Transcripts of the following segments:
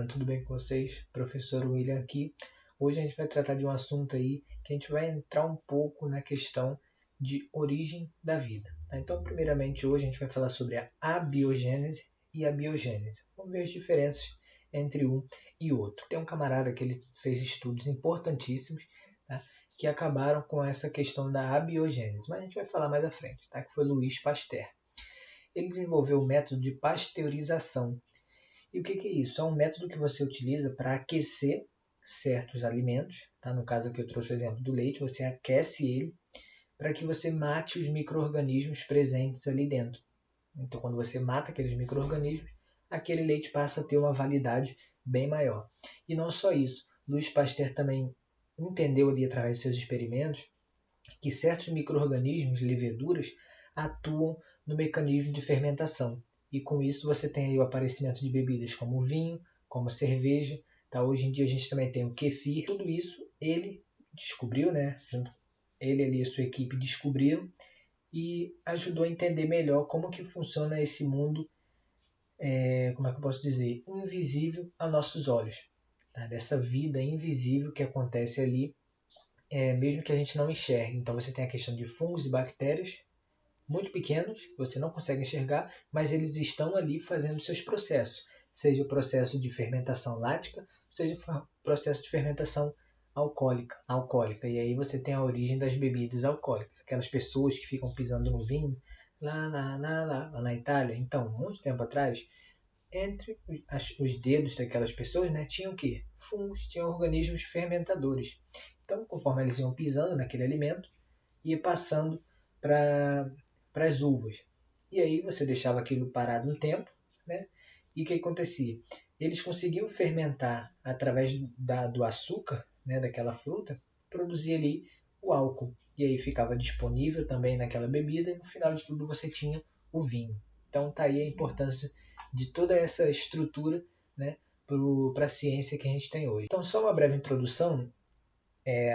turma, tudo bem com vocês? Professor William aqui. Hoje a gente vai tratar de um assunto aí que a gente vai entrar um pouco na questão de origem da vida. Tá? Então, primeiramente, hoje a gente vai falar sobre a abiogênese e a biogênese. Vamos ver as diferenças entre um e outro. Tem um camarada que ele fez estudos importantíssimos, tá? Que acabaram com essa questão da abiogênese, mas a gente vai falar mais à frente, tá? Que foi Louis Pasteur. Ele desenvolveu o método de pasteurização. E o que é isso? É um método que você utiliza para aquecer certos alimentos. Tá? No caso aqui eu trouxe o exemplo do leite, você aquece ele para que você mate os micro-organismos presentes ali dentro. Então, quando você mata aqueles micro-organismos, aquele leite passa a ter uma validade bem maior. E não só isso, Louis Pasteur também entendeu ali através de seus experimentos que certos micro-organismos, leveduras, atuam no mecanismo de fermentação. E com isso você tem aí o aparecimento de bebidas como vinho, como cerveja. Tá? Hoje em dia a gente também tem o kefir. Tudo isso ele descobriu, né? Ele ali e a sua equipe descobriram e ajudou a entender melhor como que funciona esse mundo, como é que eu posso dizer, invisível a nossos olhos. Tá? Dessa vida invisível que acontece ali, mesmo que a gente não enxergue. Então você tem a questão de fungos e bactérias muito pequenos, que você não consegue enxergar, mas eles estão ali fazendo seus processos, seja o processo de fermentação lática, seja o processo de fermentação alcoólica. E aí você tem a origem das bebidas alcoólicas, aquelas pessoas que ficam pisando no vinho lá na Itália. Então, muito tempo atrás, entre os dedos daquelas pessoas, né, tinham o quê? Fungos, tinham organismos fermentadores. Então, conforme eles iam pisando naquele alimento, ia passando para as uvas. E aí você deixava aquilo parado um tempo, né? E o que acontecia? Eles conseguiam fermentar através do açúcar, né, daquela fruta, produzir ali o álcool. E aí ficava disponível também naquela bebida e no final de tudo você tinha o vinho. Então tá aí a importância de toda essa estrutura, né, para a ciência que a gente tem hoje. Então só uma breve introdução.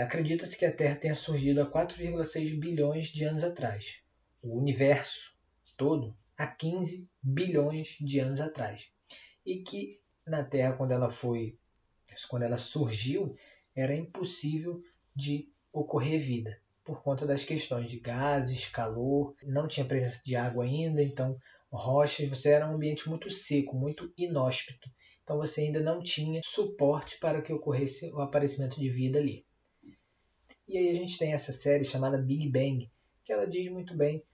Acredita-se que a Terra tenha surgido há 4,6 bilhões de anos atrás. O universo todo há 15 bilhões de anos atrás. E que na Terra, quando ela surgiu, era impossível de ocorrer vida, por conta das questões de gases, calor, não tinha presença de água ainda, então rochas, você era um ambiente muito seco, muito inóspito. Então você ainda não tinha suporte para que ocorresse o aparecimento de vida ali. E aí a gente tem essa série chamada Big Bang, que ela diz muito bem,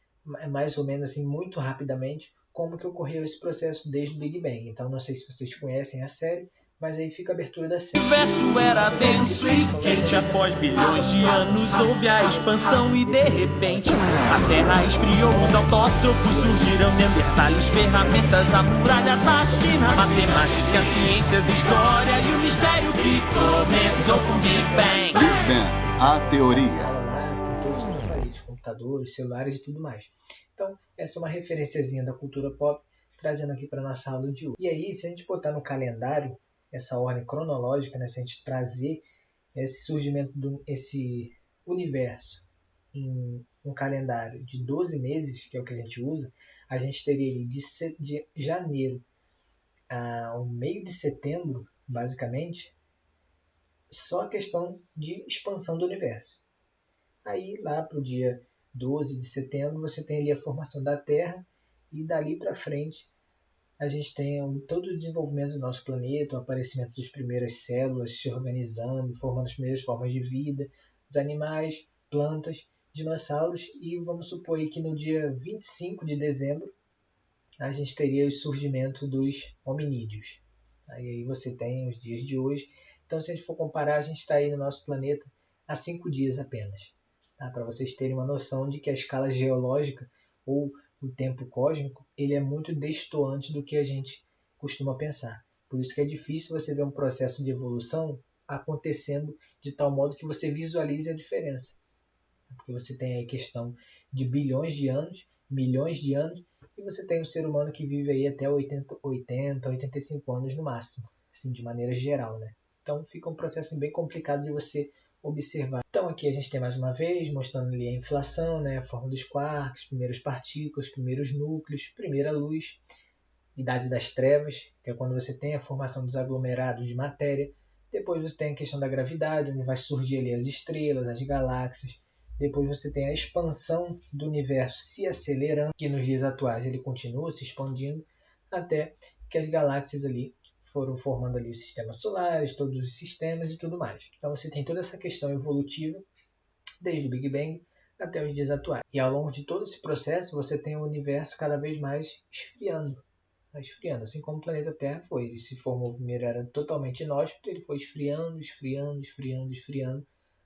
mais ou menos assim, muito rapidamente, como que ocorreu esse processo desde o Big Bang. Então não sei se vocês conhecem a série, mas aí fica a abertura da série. O universo era denso e quente. Após bilhões de anos houve a expansão e de repente a Terra esfriou, os autótrofos surgiram, neandertais, ferramentas, a muralha da China, matemática, ciências, história e o mistério que começou com Big Bang. Big Bang, a teoria. Com todos os aparelhos, computadores, celulares e tudo mais. Então, essa é uma referenciazinha da cultura pop, trazendo aqui para nossa aula de hoje. E aí, se a gente botar no calendário essa ordem cronológica, né, se a gente trazer esse surgimento desse universo em um calendário de 12 meses, que é o que a gente usa, a gente teria de janeiro ao meio de setembro, basicamente, só a questão de expansão do universo. Aí, lá para o dia 12 de setembro, você tem ali a formação da Terra e dali para frente a gente tem todo o desenvolvimento do nosso planeta, o aparecimento das primeiras células se organizando, formando as primeiras formas de vida, os animais, plantas, dinossauros, e vamos supor aí que no dia 25 de dezembro a gente teria o surgimento dos hominídeos. Aí você tem os dias de hoje. Então, se a gente for comparar, a gente está aí no nosso planeta há 5 dias apenas. Tá? Para vocês terem uma noção de que a escala geológica ou o tempo cósmico, ele é muito destoante do que a gente costuma pensar. Por isso que é difícil você ver um processo de evolução acontecendo de tal modo que você visualize a diferença. Porque você tem aí a questão de bilhões de anos, milhões de anos, e você tem um ser humano que vive aí até 80, 85 anos no máximo, assim, de maneira geral, né? Então fica um processo bem complicado de você observar. Então aqui a gente tem mais uma vez mostrando ali a inflação, né, a forma dos quarks, primeiras partículas, primeiros núcleos, primeira luz. Idade das Trevas, que é quando você tem a formação dos aglomerados de matéria. Depois você tem a questão da gravidade, onde vai surgir ali as estrelas, as galáxias. Depois você tem a expansão do universo se acelerando, que nos dias atuais ele continua se expandindo, até que as galáxias ali foram formando ali os sistemas solares, todos os sistemas e tudo mais. Então você tem toda essa questão evolutiva, desde o Big Bang até os dias atuais. E ao longo de todo esse processo, você tem o universo cada vez mais esfriando. Esfriando, assim como o planeta Terra foi. Ele se formou primeiro, era totalmente inóspito, ele foi esfriando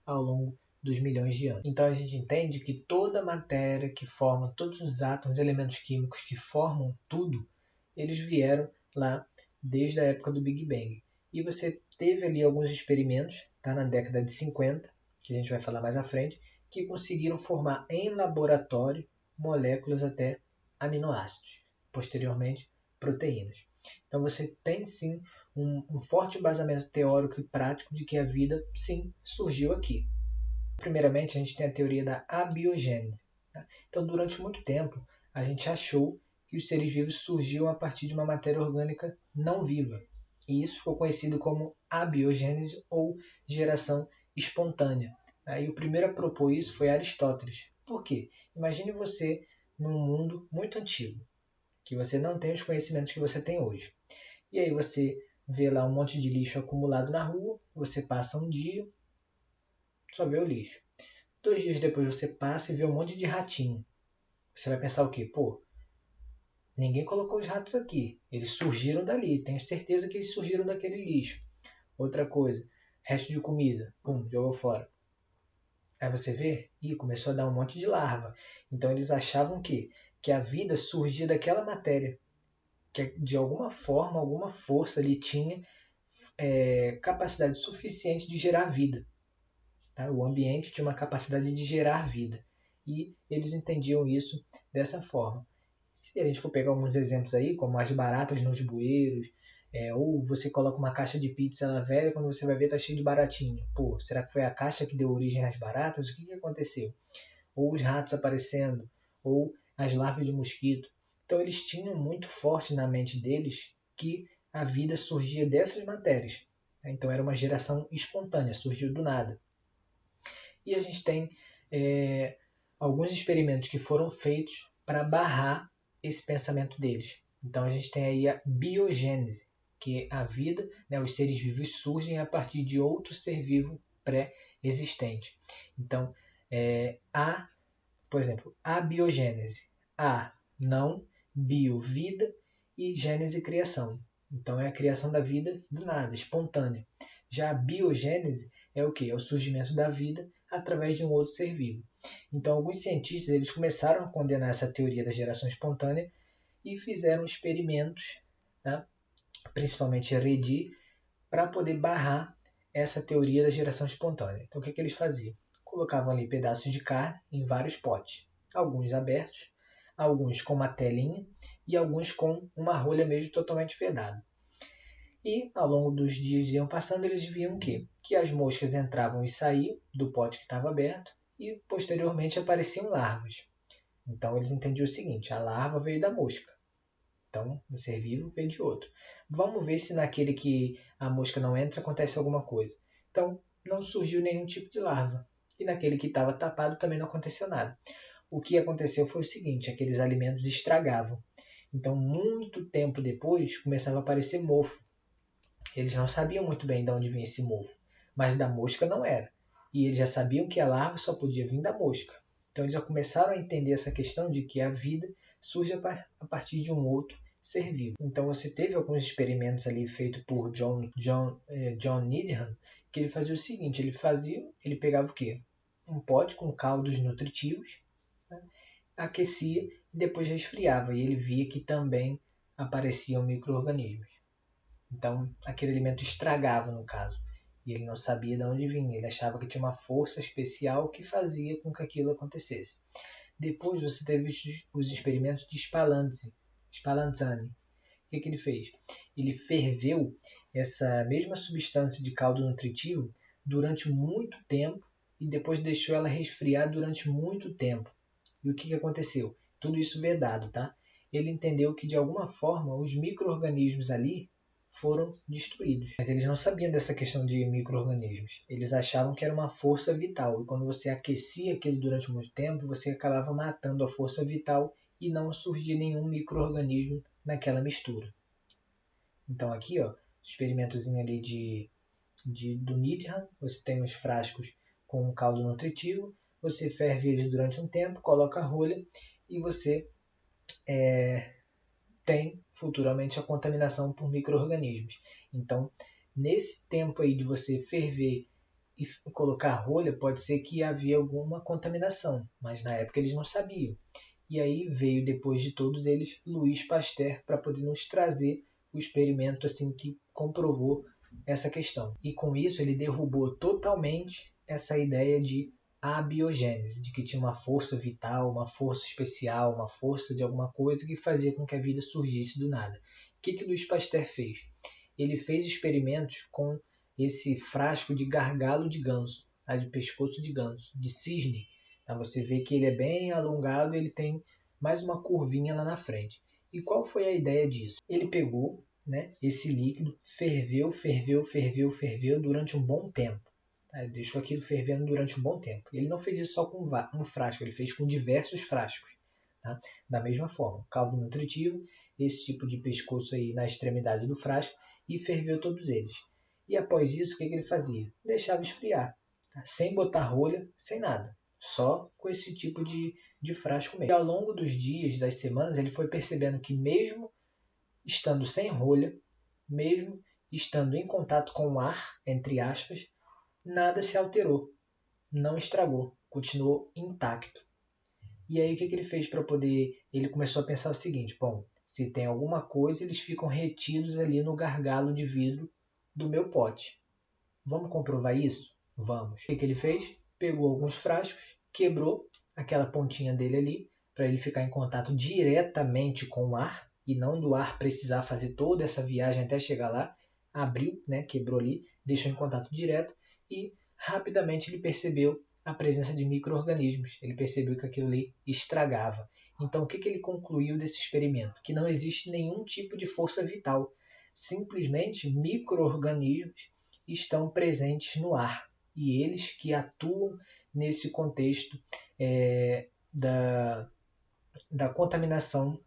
ao longo dos milhões de anos. Então a gente entende que toda a matéria que forma, todos os átomos, elementos químicos que formam tudo, eles vieram lá desde a época do Big Bang. E você teve ali alguns experimentos, tá, na década de 50, que a gente vai falar mais à frente, que conseguiram formar em laboratório moléculas até aminoácidos. Posteriormente, proteínas. Então você tem sim um forte embasamento teórico e prático de que a vida sim surgiu aqui. Primeiramente, a gente tem a teoria da abiogênese. Tá? Então, durante muito tempo, a gente achou que os seres vivos surgiam a partir de uma matéria orgânica não viva. E isso ficou conhecido como abiogênese ou geração espontânea. E o primeiro a propor isso foi Aristóteles. Por quê? Imagine você num mundo muito antigo, que você não tem os conhecimentos que você tem hoje. E aí você vê lá um monte de lixo acumulado na rua, você passa um dia, só vê o lixo. 2 dias depois você passa e vê um monte de ratinho. Você vai pensar o quê? Pô, ninguém colocou os ratos aqui. Eles surgiram dali. Tenho certeza que eles surgiram daquele lixo. Outra coisa, resto de comida. Pum, jogou fora. Aí você vê, começou a dar um monte de larva. Então eles achavam que a vida surgia daquela matéria. Que de alguma forma, alguma força ali tinha capacidade suficiente de gerar vida. Tá? O ambiente tinha uma capacidade de gerar vida. E eles entendiam isso dessa forma. Se a gente for pegar alguns exemplos aí, como as baratas nos bueiros, ou você coloca uma caixa de pizza ela velha, quando você vai ver está cheio de baratinho. Pô, será que foi a caixa que deu origem às baratas? O que aconteceu? Ou os ratos aparecendo, ou as larvas de mosquito. Então eles tinham muito forte na mente deles que a vida surgia dessas matérias. Então era uma geração espontânea, surgiu do nada. E a gente tem alguns experimentos que foram feitos para barrar esse pensamento deles. Então a gente tem aí a biogênese, que a vida, os seres vivos surgem a partir de outro ser vivo pré-existente. Então, por exemplo, a biogênese. A, não, bio, vida, e gênese, criação. Então é a criação da vida do nada, espontânea. Já a biogênese é o quê? É o surgimento da vida através de um outro ser vivo. Então alguns cientistas eles começaram a condenar essa teoria da geração espontânea e fizeram experimentos, tá? Principalmente Redi, para poder barrar essa teoria da geração espontânea. Então o que eles faziam? Colocavam ali pedaços de carne em vários potes, alguns abertos, alguns com uma telinha e alguns com uma rolha mesmo totalmente vedada. E ao longo dos dias iam passando, eles viam que as moscas entravam e saíam do pote que estava aberto e posteriormente apareciam larvas. Então eles entendiam o seguinte: a larva veio da mosca. Então o ser vivo veio de outro. Vamos ver se naquele que a mosca não entra acontece alguma coisa. Então não surgiu nenhum tipo de larva. E naquele que estava tapado também não aconteceu nada. O que aconteceu foi o seguinte: aqueles alimentos estragavam. Então muito tempo depois começava a aparecer mofo. Eles não sabiam muito bem de onde vinha esse mofo, mas da mosca não era. E eles já sabiam que a larva só podia vir da mosca. Então eles já começaram a entender essa questão de que a vida surge a partir de um outro ser vivo. Então você teve alguns experimentos ali feitos por John Needham, que ele fazia o seguinte: ele pegava o quê? Um pote com caldos nutritivos, né? Aquecia e depois resfriava. E ele via que também apareciam micro-organismos. Então, aquele alimento estragava, no caso. E ele não sabia de onde vinha. Ele achava que tinha uma força especial que fazia com que aquilo acontecesse. Depois você teve os experimentos de Spallanzani. O que ele fez? Ele ferveu essa mesma substância de caldo nutritivo durante muito tempo e depois deixou ela resfriar durante muito tempo. E o que aconteceu? Tudo isso vedado, tá? ele entendeu que de alguma forma os micro-organismos ali foram destruídos. Mas eles não sabiam dessa questão de micro-organismos. Eles achavam que era uma força vital. E quando você aquecia aquilo durante muito tempo, você acabava matando a força vital e não surgia nenhum micro-organismo naquela mistura. Então aqui, ó, experimentozinho ali do Needham, você tem os frascos com um caldo nutritivo, você ferve eles durante um tempo, coloca a rolha e você tem futuramente a contaminação por micro-organismos. Então, nesse tempo aí de você ferver e colocar a rolha, pode ser que havia alguma contaminação, mas na época eles não sabiam. E aí veio, depois de todos eles, Louis Pasteur para poder nos trazer o experimento assim que comprovou essa questão. E com isso ele derrubou totalmente essa ideia de abiogênese, de que tinha uma força vital, uma força especial, uma força de alguma coisa que fazia com que a vida surgisse do nada. O que Louis Pasteur fez? Ele fez experimentos com esse frasco de gargalo de ganso, de pescoço de ganso, de cisne. Então você vê que ele é bem alongado e ele tem mais uma curvinha lá na frente. E qual foi a ideia disso? Ele pegou, né, esse líquido, ferveu durante um bom tempo. Ele deixou aquilo fervendo durante um bom tempo. Ele não fez isso só com um frasco, ele fez com diversos frascos. Tá? Da mesma forma, caldo nutritivo, esse tipo de pescoço aí na extremidade do frasco e ferveu todos eles. E após isso, o que ele fazia? Deixava esfriar, tá? Sem botar rolha, sem nada. Só com esse tipo de frasco mesmo. E ao longo dos dias, das semanas, ele foi percebendo que mesmo estando sem rolha, mesmo estando em contato com o ar, entre aspas, nada se alterou, não estragou, continuou intacto. E aí o que ele fez para poder... Ele começou a pensar o seguinte, bom, se tem alguma coisa, eles ficam retidos ali no gargalo de vidro do meu pote. Vamos comprovar isso? Vamos. O que ele fez? Pegou alguns frascos, quebrou aquela pontinha dele ali, para ele ficar em contato diretamente com o ar, e não do ar precisar fazer toda essa viagem até chegar lá. Abriu, né, quebrou ali, deixou em contato direto, e rapidamente ele percebeu a presença de micro-organismos. Ele percebeu que aquilo ali estragava. Então, o que ele concluiu desse experimento? Que não existe nenhum tipo de força vital. Simplesmente micro-organismos estão presentes no ar. E eles que atuam nesse contexto da contaminação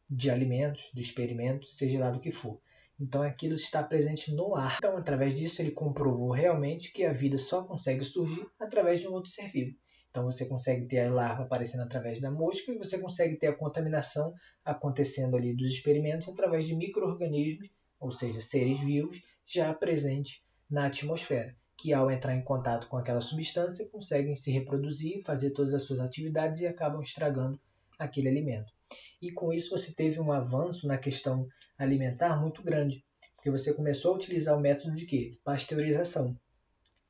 de alimentos, do experimento, seja lá do que for. Então aquilo está presente no ar. Então, através disso, ele comprovou realmente que a vida só consegue surgir através de um outro ser vivo. Então você consegue ter a larva aparecendo através da mosca e você consegue ter a contaminação acontecendo ali dos experimentos através de micro-organismos, ou seja, seres vivos já presentes na atmosfera, que ao entrar em contato com aquela substância conseguem se reproduzir, fazer todas as suas atividades e acabam estragando aquele alimento. E com isso você teve um avanço na questão alimentar muito grande, porque você começou a utilizar o método de quê? Pasteurização,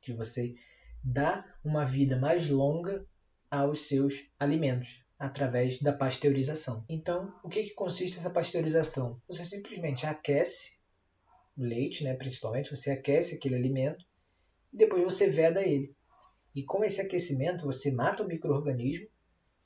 de você dar uma vida mais longa aos seus alimentos, através da pasteurização. Então, o que consiste essa pasteurização? Você simplesmente aquece o leite, né, principalmente, você aquece aquele alimento e depois você veda ele. E com esse aquecimento você mata o micro-organismo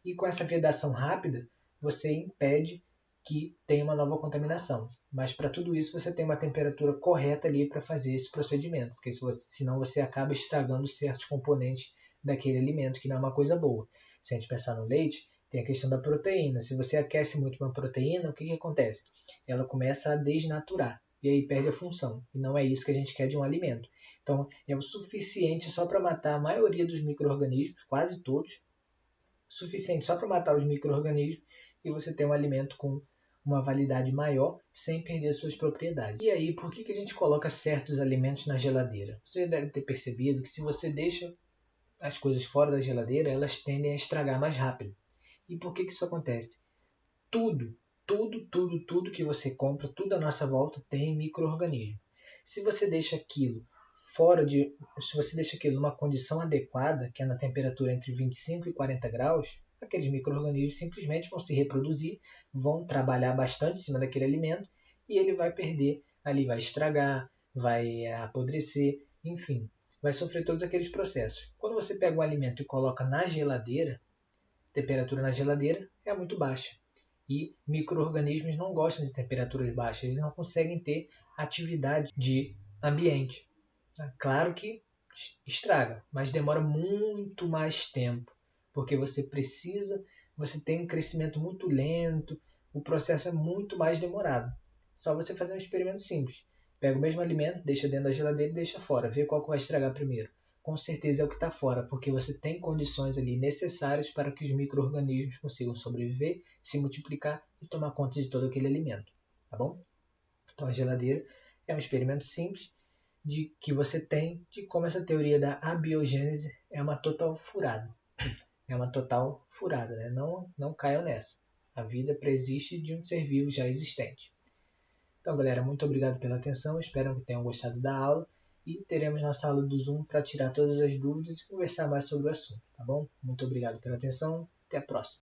e com essa vedação rápida você impede que tenha uma nova contaminação. Mas para tudo isso você tem uma temperatura correta ali para fazer esse procedimento, porque senão você acaba estragando certos componentes daquele alimento, que não é uma coisa boa. Se a gente pensar no leite, tem a questão da proteína. Se você aquece muito uma proteína, o que acontece? Ela começa a desnaturar e aí perde a função. E não é isso que a gente quer de um alimento. Então é o suficiente só para matar a maioria dos micro-organismos, quase todos, suficiente só para matar os micro-organismos e você tem um alimento com uma validade maior sem perder suas propriedades. E aí, por que a gente coloca certos alimentos na geladeira? Você deve ter percebido que se você deixa as coisas fora da geladeira, elas tendem a estragar mais rápido. E por que isso acontece? Tudo que você compra, tudo à nossa volta tem micro-organismo. Se você deixa aquilo se você deixa aquilo numa condição adequada, que é na temperatura entre 25 e 40 graus, aqueles micro-organismos simplesmente vão se reproduzir, vão trabalhar bastante em cima daquele alimento e ele vai perder, ali vai estragar, vai apodrecer, enfim, vai sofrer todos aqueles processos. Quando você pega um alimento e coloca na geladeira, a temperatura na geladeira é muito baixa. E micro-organismos não gostam de temperaturas baixas, eles não conseguem ter atividade de ambiente. Claro que estraga, mas demora muito mais tempo, porque você tem um crescimento muito lento, o processo é muito mais demorado. Só você fazer um experimento simples. Pega o mesmo alimento, deixa dentro da geladeira e deixa fora, vê qual que vai estragar primeiro. Com certeza é o que está fora, porque você tem condições ali necessárias para que os micro-organismos consigam sobreviver, se multiplicar e tomar conta de todo aquele alimento, tá bom? Então a geladeira é um experimento simples de que você tem de como essa teoria da abiogênese é uma total furada. É uma total furada, né? Não caiam nessa. A vida preexiste de um ser vivo já existente. Então, galera, muito obrigado pela atenção. Espero que tenham gostado da aula. E teremos nossa aula do Zoom para tirar todas as dúvidas e conversar mais sobre o assunto, tá bom? Muito obrigado pela atenção. Até a próxima.